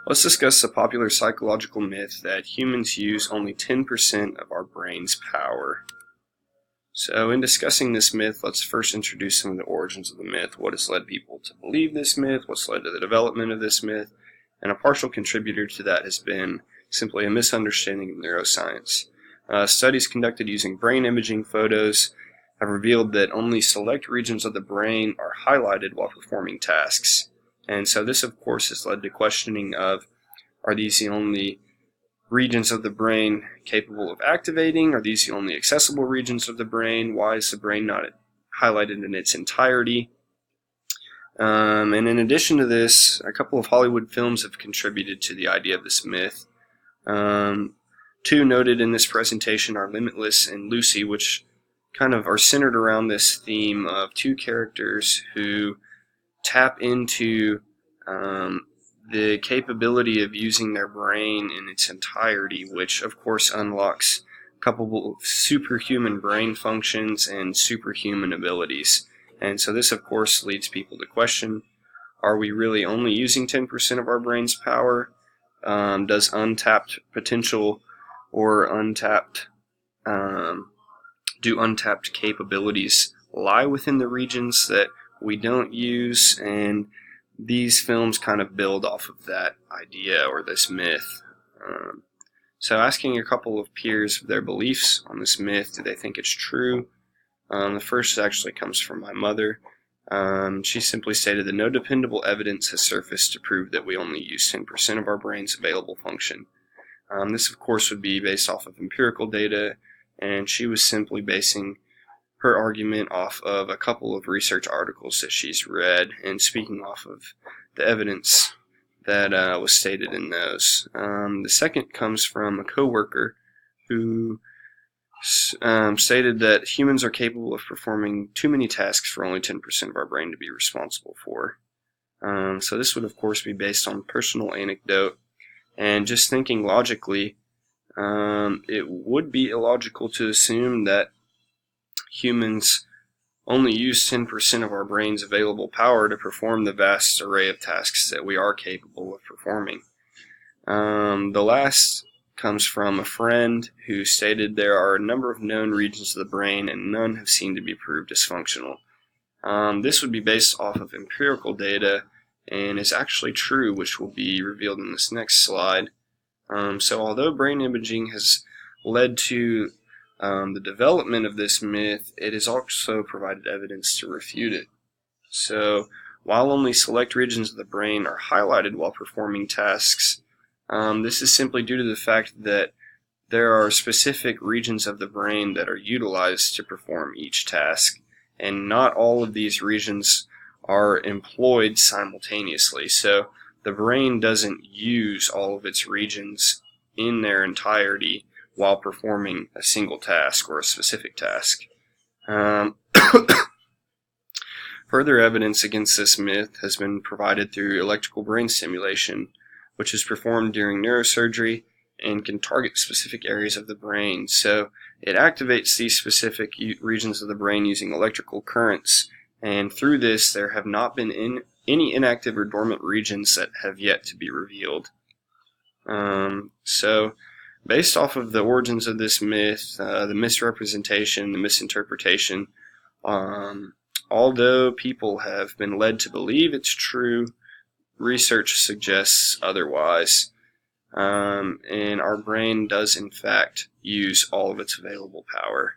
Let's discuss the popular psychological myth that humans use only 10% of our brain's power. So in discussing this myth, let's first introduce some of the origins of the myth, what has led people to believe this myth, what's led to the development of this myth, and a partial contributor to that has been simply a misunderstanding of neuroscience. Studies conducted using brain imaging photos have revealed that only select regions of the brain are highlighted while performing tasks. And so this, of course, has led to questioning of, are these the only regions of the brain capable of activating? Are these the only accessible regions of the brain? Why is the brain not highlighted in its entirety? And in addition to this, a couple of Hollywood films have contributed to the idea of this myth. Two noted in this presentation are Limitless and Lucy, which kind of are centered around this theme of two characters who tap into the capability of using their brain in its entirety, which of course unlocks a couple of superhuman brain functions and superhuman abilities. And so this of course leads people to question, are we really only using 10% of our brain's power? Does untapped potential or do untapped capabilities lie within the regions that we don't use? And these films kind of build off of that idea or this myth. So asking a couple of peers their beliefs on this myth, do they think it's true? The first actually comes from my mother. She simply stated that no dependable evidence has surfaced to prove that we only use 10% of our brain's available function. This of course would be based off of empirical data, and she was simply basing her argument off of a couple of research articles that she's read and speaking off of the evidence that was stated in those. The second comes from a coworker who stated that humans are capable of performing too many tasks for only 10% of our brain to be responsible for. So this would of course be based on personal anecdote, and just thinking logically, it would be illogical to assume that humans only use 10% of our brain's available power to perform the vast array of tasks that we are capable of performing. The last comes from a friend who stated there are a number of known regions of the brain and none have seemed to be proved dysfunctional. This would be based off of empirical data and is actually true, which will be revealed in this next slide. So although brain imaging has led to the development of this myth, it has also provided evidence to refute it. So while only select regions of the brain are highlighted while performing tasks, this is simply due to the fact that there are specific regions of the brain that are utilized to perform each task, and not all of these regions are employed simultaneously. So the brain doesn't use all of its regions in their entirety while performing a single task or a specific task. Further evidence against this myth has been provided through electrical brain stimulation, which is performed during neurosurgery and can target specific areas of the brain. So it activates these specific regions of the brain using electrical currents, and through this there have not been any inactive or dormant regions that have yet to be revealed. So based off of the origins of this myth, the misrepresentation, the misinterpretation, although people have been led to believe it's true, research suggests otherwise. And our brain does in fact use all of its available power.